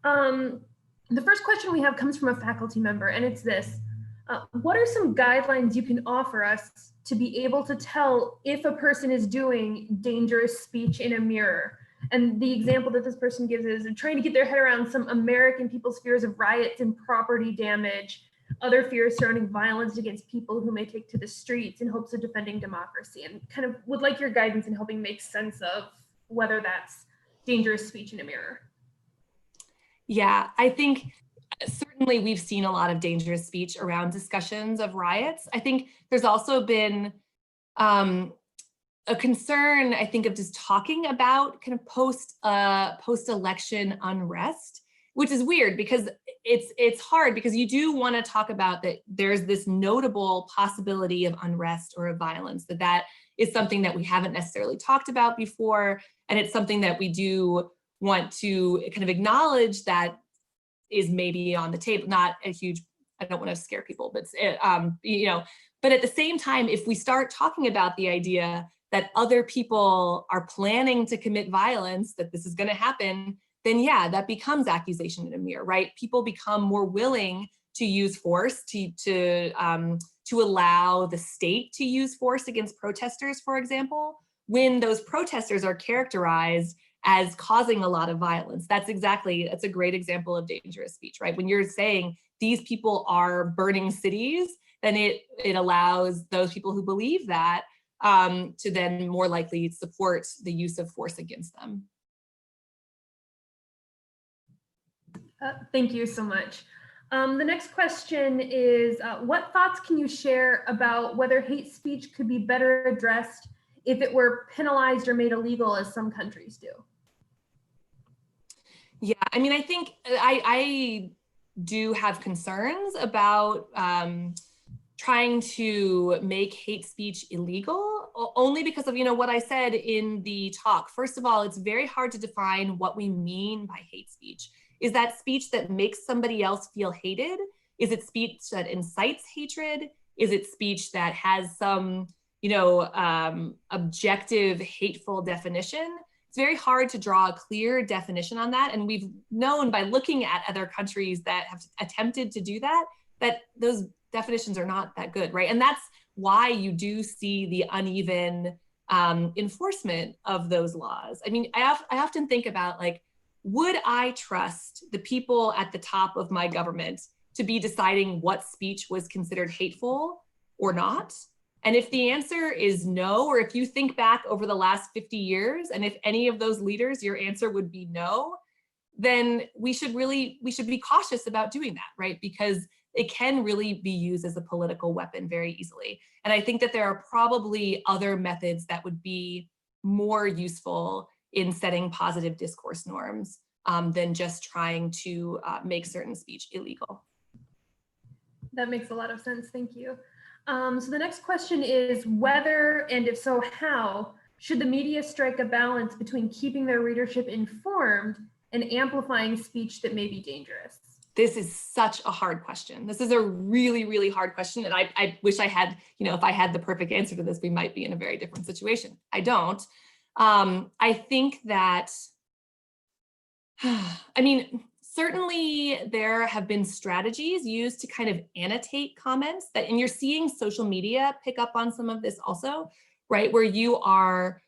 The first question we have comes from a faculty member, and it's this. What are some guidelines you can offer us to be able to tell if a person is doing dangerous speech in a mirror? And the example that this person gives is trying to get their head around some American people's fears of riots and property damage, other fears surrounding violence against people who may take to the streets in hopes of defending democracy, and kind of would like your guidance in helping make sense of whether that's dangerous speech in a mirror. Yeah, I think certainly we've seen a lot of dangerous speech around discussions of riots. I think there's also been a concern, I think, of just talking about kind of post-election unrest, which is weird because it's hard because you do want to talk about that there's this notable possibility of unrest or of violence, that is something that we haven't necessarily talked about before. And it's something that we do want to kind of acknowledge that is maybe on the table, not a huge, I don't want to scare people, but but at the same time, if we start talking about the idea that other people are planning to commit violence, that this is going to happen, then yeah, that becomes accusation in a mirror, right? People become more willing to use force, to allow the state to use force against protesters, for example, when those protesters are characterized as causing a lot of violence. That's a great example of dangerous speech, right? When you're saying these people are burning cities, then it allows those people who believe that to then more likely support the use of force against them. Thank you so much. The next question is, what thoughts can you share about whether hate speech could be better addressed if it were penalized or made illegal, as some countries do? Yeah, I mean, I think I do have concerns about trying to make hate speech illegal, only because of, what I said in the talk. First of all, it's very hard to define what we mean by hate speech. Is that speech that makes somebody else feel hated? Is it speech that incites hatred? Is it speech that has some, objective hateful definition? It's very hard to draw a clear definition on that. And we've known by looking at other countries that have attempted to do that, that those definitions are not that good, right? And that's why you do see the uneven enforcement of those laws. I mean, I often think about, like, would I trust the people at the top of my government to be deciding what speech was considered hateful or not? And if the answer is no, or if you think back over the last 50 years, and if any of those leaders, your answer would be no, then we should be cautious about doing that, right? Because it can really be used as a political weapon very easily. And I think that there are probably other methods that would be more useful in setting positive discourse norms than just trying to make certain speech illegal. That makes a lot of sense. Thank you. So the next question is whether, and if so, how, should the media strike a balance between keeping their readership informed and amplifying speech that may be dangerous? This is such a hard question. This is a really, really hard question. And I wish I had, if I had the perfect answer to this, we might be in a very different situation. I don't. I think that, certainly there have been strategies used to kind of annotate comments and you're seeing social media pick up on some of this also, right? Where you are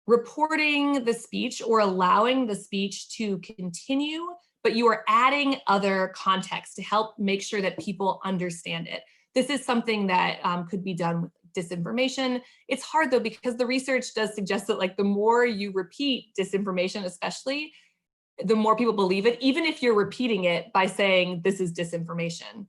reporting the speech or allowing the speech to continue, but you are adding other context to help make sure that people understand it. This is something that could be done with disinformation. It's hard though, because the research does suggest that, like, the more you repeat disinformation, especially, the more people believe it, even if you're repeating it by saying this is disinformation.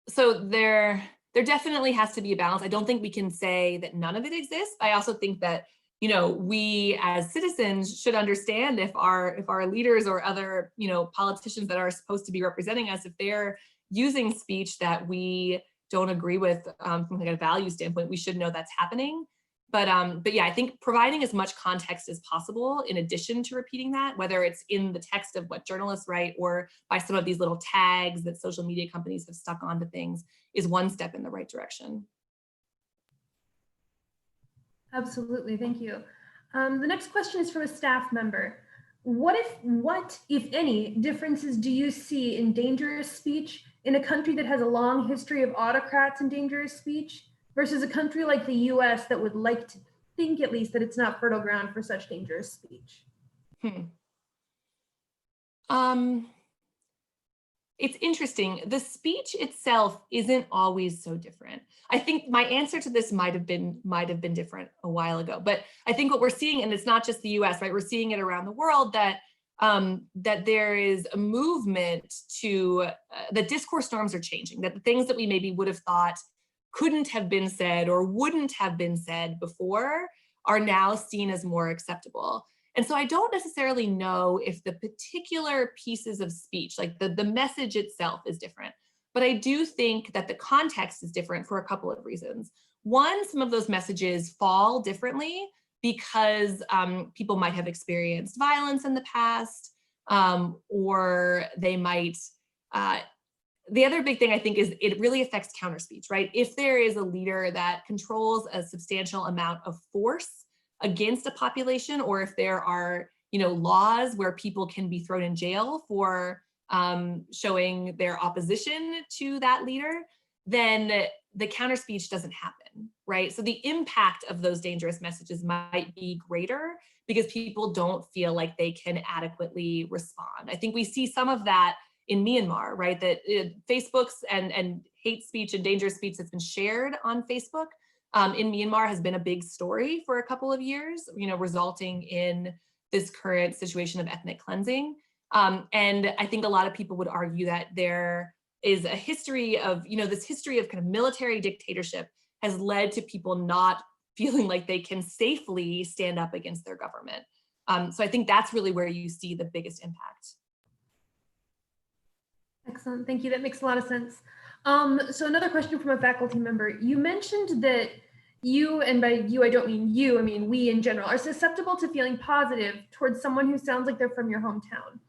So there definitely has to be a balance. I don't think we can say that none of it exists. I also think that, we as citizens should understand if our leaders or other, politicians that are supposed to be representing us, if they're using speech that we don't agree with from like a value standpoint, we should know that's happening. But yeah, I think providing as much context as possible in addition to repeating that, whether it's in the text of what journalists write or by some of these little tags that social media companies have stuck onto things, is one step in the right direction. Absolutely, thank you. The next question is from a staff member. What, if any, differences do you see in dangerous speech in a country that has a long history of autocrats and dangerous speech versus a country like the US that would like to think, at least, that it's not fertile ground for such dangerous speech? It's interesting. The speech itself isn't always so different. I think my answer to this might have been different a while ago, but I think what we're seeing, and it's not just the US, right? We're seeing it around the world, that that there is a movement to, that discourse norms are changing, that the things that we maybe would have thought couldn't have been said or wouldn't have been said before are now seen as more acceptable. And so I don't necessarily know if the particular pieces of speech, like the message itself, is different, but I do think that the context is different for a couple of reasons. One, some of those messages fall differently because people might have experienced violence in the past, or they might the other big thing I think is it really affects counterspeech, right? If there is a leader that controls a substantial amount of force against a population, or if there are, laws where people can be thrown in jail for showing their opposition to that leader, then the counterspeech doesn't happen, right? So the impact of those dangerous messages might be greater because people don't feel like they can adequately respond. I think we see some of that in Myanmar, right? That Facebook's and hate speech and dangerous speech that's been shared on Facebook in Myanmar has been a big story for a couple of years, resulting in this current situation of ethnic cleansing. And I think a lot of people would argue that there is a history of, this history of kind of military dictatorship has led to people not feeling like they can safely stand up against their government. So I think that's really where you see the biggest impact. Excellent, thank you. That makes a lot of sense. So another question from a faculty member. You mentioned that you, and by you, I don't mean you, I mean we in general, are susceptible to feeling positive towards someone who sounds like they're from your hometown,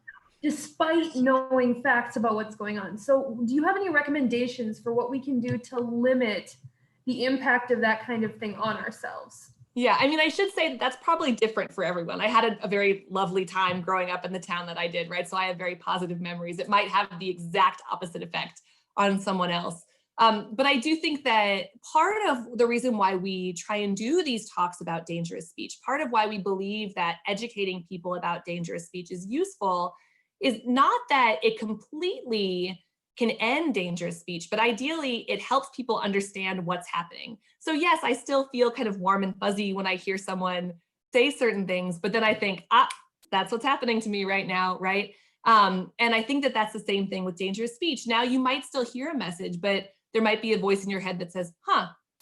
despite knowing facts about what's going on. So do you have any recommendations for what we can do to limit the impact of that kind of thing on ourselves? Yeah, I mean, I should say that's probably different for everyone. I had a very lovely time growing up in the town that I did, right? So I have very positive memories. It might have the exact opposite effect on someone else. But I do think that part of the reason why we try and do these talks about dangerous speech, part of why we believe that educating people about dangerous speech is useful is not that it completely can end dangerous speech, but ideally it helps people understand what's happening. So yes, I still feel kind of warm and fuzzy when I hear someone say certain things, but then I think, that's what's happening to me right now, right? And I think that that's the same thing with dangerous speech. Now you might still hear a message, but there might be a voice in your head that says,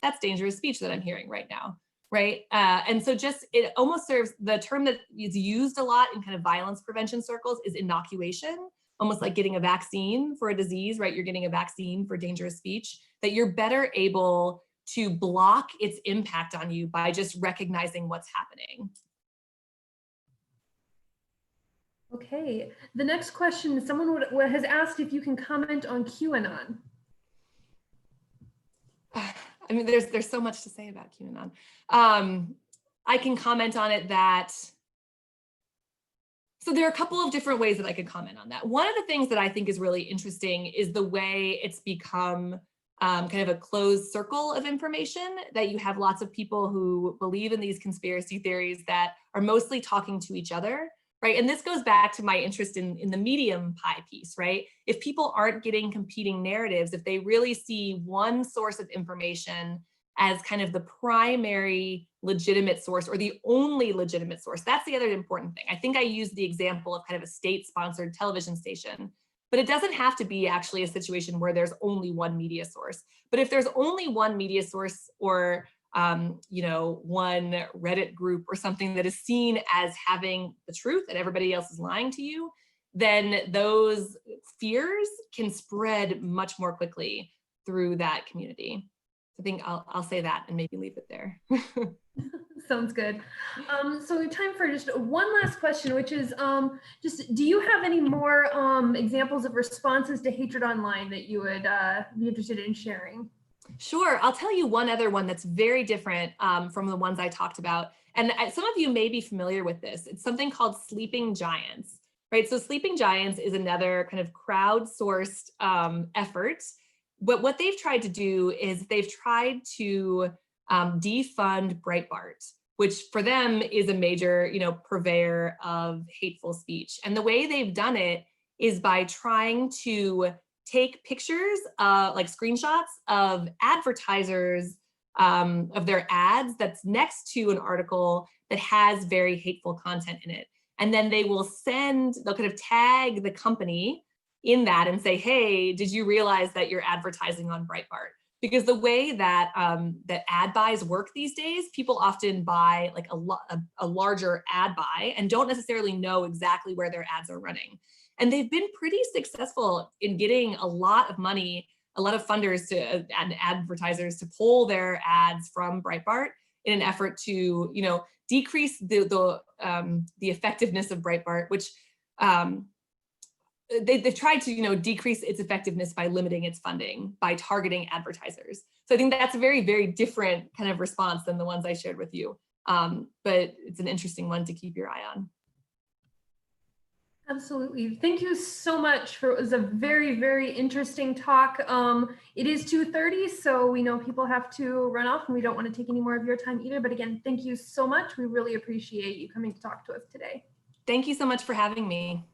that's dangerous speech that I'm hearing right now, right? And so it almost serves, the term that is used a lot in kind of violence prevention circles is inoculation, almost like getting a vaccine for a disease, right? You're getting a vaccine for dangerous speech, that you're better able to block its impact on you by just recognizing what's happening. Okay, the next question, someone has asked if you can comment on QAnon. I mean, there's so much to say about QAnon. I can comment on it so there are a couple of different ways that I could comment on that. One of the things that I think is really interesting is the way it's become kind of a closed circle of information, that you have lots of people who believe in these conspiracy theories that are mostly talking to each other, right? And this goes back to my interest in the medium pie piece, right? If people aren't getting competing narratives, if they really see one source of information as kind of the primary legitimate source or the only legitimate source, that's the other important thing. I think I used the example of kind of a state-sponsored television station, but it doesn't have to be actually a situation where there's only one media source. But if there's only one media source or one Reddit group or something that is seen as having the truth and everybody else is lying to you, then those fears can spread much more quickly through that community. I think I'll say that and maybe leave it there. Sounds good. So we have time for just one last question, which is do you have any more examples of responses to hatred online that you would be interested in sharing? Sure, I'll tell you one other one that's very different from the ones I talked about. And some of you may be familiar with this. It's something called sleeping giants, right? So sleeping giants is another kind of crowdsourced effort. But what they've tried to do is they've tried to defund Breitbart, which for them is a major, purveyor of hateful speech. And the way they've done it is by trying to take pictures, like screenshots of advertisers of their ads that's next to an article that has very hateful content in it. And then they'll kind of tag the company in that and say, hey, did you realize that you're advertising on Breitbart? Because the way that that ad buys work these days, people often buy like a larger ad buy and don't necessarily know exactly where their ads are running. And they've been pretty successful in getting a lot of money, a lot of funders and advertisers to pull their ads from Breitbart in an effort to, decrease the effectiveness of Breitbart, which they've tried to, decrease its effectiveness by limiting its funding, by targeting advertisers. So I think that's a very, very different kind of response than the ones I shared with you. But it's an interesting one to keep your eye on. Absolutely. Thank you so much it was a very, very interesting talk. It is 2:30, so we know people have to run off and we don't want to take any more of your time either. But again, thank you so much. We really appreciate you coming to talk to us today. Thank you so much for having me.